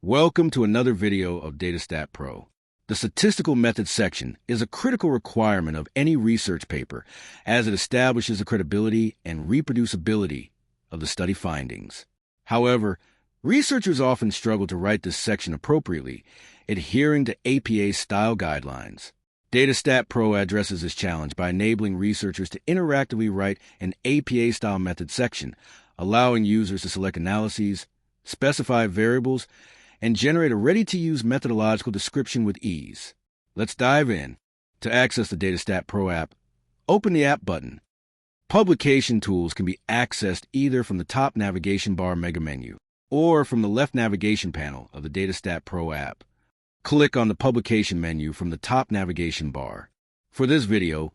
Welcome to another video of DataStatPro. The statistical methods section is a critical requirement of any research paper as it establishes the credibility and reproducibility of the study findings. However, researchers often struggle to write this section appropriately, adhering to APA style guidelines. DataStatPro addresses this challenge by enabling researchers to interactively write an APA style method section, allowing users to select analyses, specify variables, and generate a ready-to-use methodological description with ease. Let's dive in. To access the DataStatPro app, open the App button. Publication tools can be accessed either from the top navigation bar mega menu or from the left navigation panel of the DataStatPro app. Click on the Publication menu from the top navigation bar. For this video,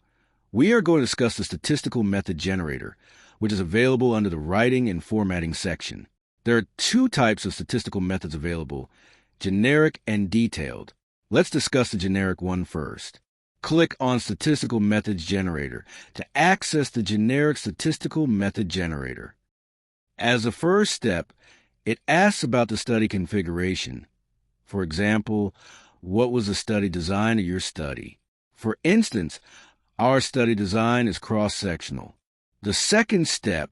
we are going to discuss the Statistical Method Generator, which is available under the Writing and Formatting section. There are two types of statistical methods available, generic and detailed. Let's discuss the generic one first. Click on Statistical Methods Generator to access the generic Statistical Method Generator. As a first step, it asks about the study configuration. For example, what was the study design of your study? For instance, our study design is cross-sectional. The second step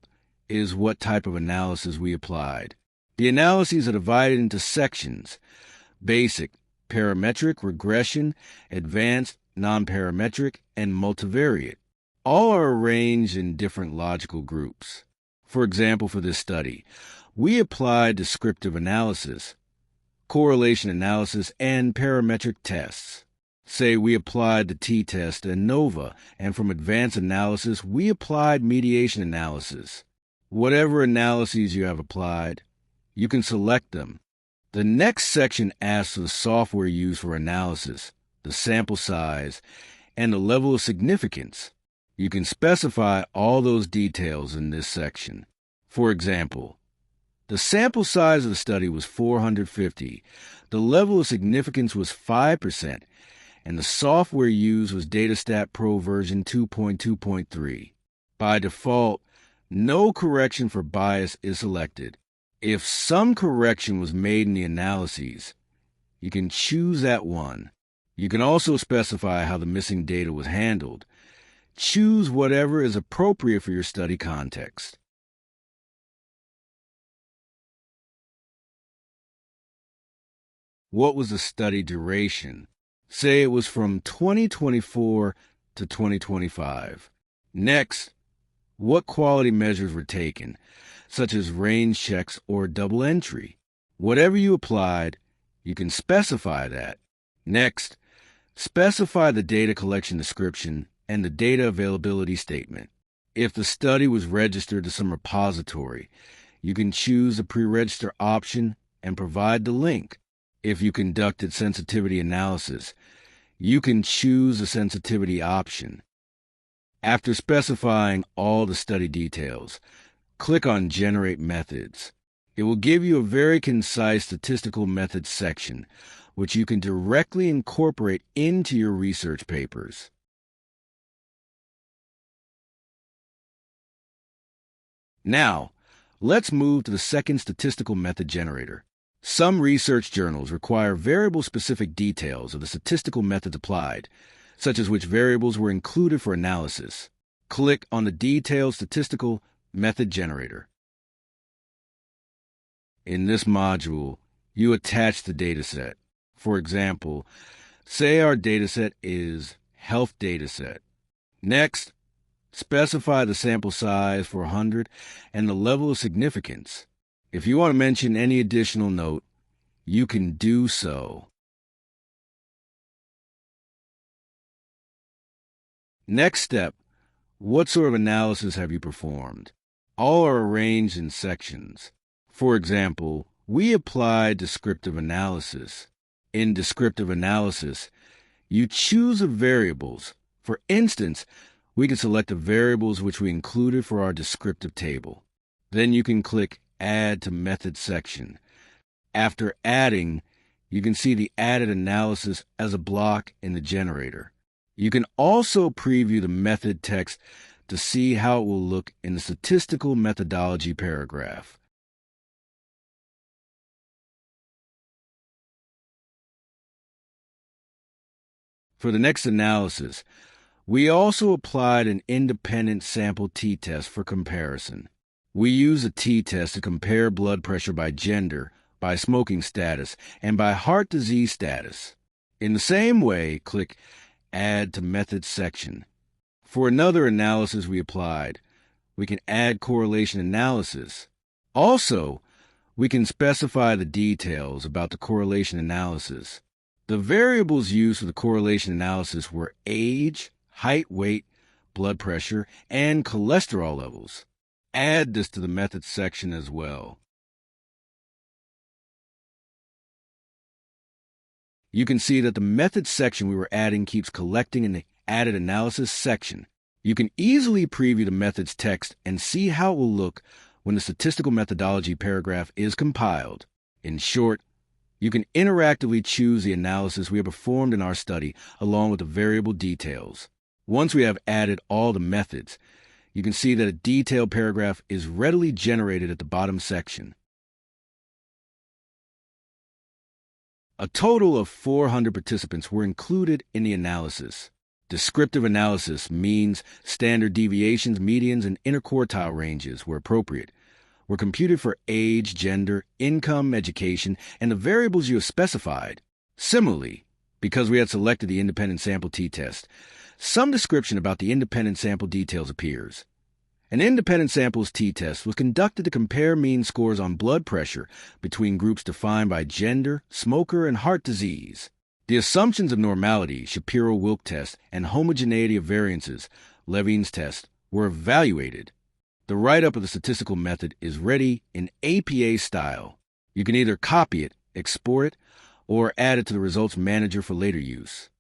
is what type of analysis we applied. The analyses are divided into sections: basic, parametric, regression, advanced, nonparametric, and multivariate. All are arranged in different logical groups. For example, for this study, we applied descriptive analysis, correlation analysis, and parametric tests. Say we applied the t-test and ANOVA, and from advanced analysis, we applied mediation analysis. Whatever analyses you have applied, you can select them. The next section asks for the software used for analysis, the sample size, and the level of significance. You can specify all those details in this section. For example, the sample size of the study was 450, the level of significance was 5%, and the software used was DataStatPro version 2.2.3. By default, no correction for bias is selected. If some correction was made in the analyses, you can choose that one. You can also specify how the missing data was handled. Choose whatever is appropriate for your study context. What was the study duration? Say it was from 2024 to 2025. Next, what quality measures were taken, such as range checks or double entry? Whatever you applied, you can specify that. Next, specify the data collection description and the data availability statement. If the study was registered to some repository, you can choose the pre-register option and provide the link. If you conducted sensitivity analysis, you can choose the sensitivity option. After specifying all the study details, click on Generate Methods. It will give you a very concise statistical methods section, which you can directly incorporate into your research papers. Now, let's move to the second statistical method generator. Some research journals require variable-specific details of the statistical methods applied, such as which variables were included for analysis. Click on the Detailed Statistical Method Generator. In this module, you attach the dataset. For example, say our dataset is health dataset. Next, specify the sample size for 100 and the level of significance. If you want to mention any additional note, you can do so. Next step, what sort of analysis have you performed? All are arranged in sections. For example, we applied descriptive analysis. In descriptive analysis, you choose the variables. For instance, we can select the variables which we included for our descriptive table. Then you can click Add to Method section. After adding, you can see the added analysis as a block in the generator. You can also preview the method text to see how it will look in the statistical methodology paragraph. For the next analysis, we also applied an independent sample t-test for comparison. We use a t-test to compare blood pressure by gender, by smoking status, and by heart disease status. In the same way, click Add to Methods section. For another analysis we applied, we can add correlation analysis. Also, we can specify the details about the correlation analysis. The variables used for the correlation analysis were age, height, weight, blood pressure, and cholesterol levels. Add this to the methods section as well. You can see that the methods section we were adding keeps collecting in the added analysis section. You can easily preview the methods text and see how it will look when the statistical methodology paragraph is compiled. In short, you can interactively choose the analysis we have performed in our study along with the variable details. Once we have added all the methods, you can see that a detailed paragraph is readily generated at the bottom section. A total of 400 participants were included in the analysis. Descriptive analysis means standard deviations, medians, and interquartile ranges, where appropriate, were computed for age, gender, income, education, and the variables you have specified. Similarly, because we had selected the independent sample t-test, some description about the independent sample details appears. An independent samples t-test was conducted to compare mean scores on blood pressure between groups defined by gender, smoker, and heart disease. The assumptions of normality, Shapiro-Wilk test, and homogeneity of variances, Levine's test, were evaluated. The write-up of the statistical method is ready in APA style. You can either copy it, export it, or add it to the results manager for later use.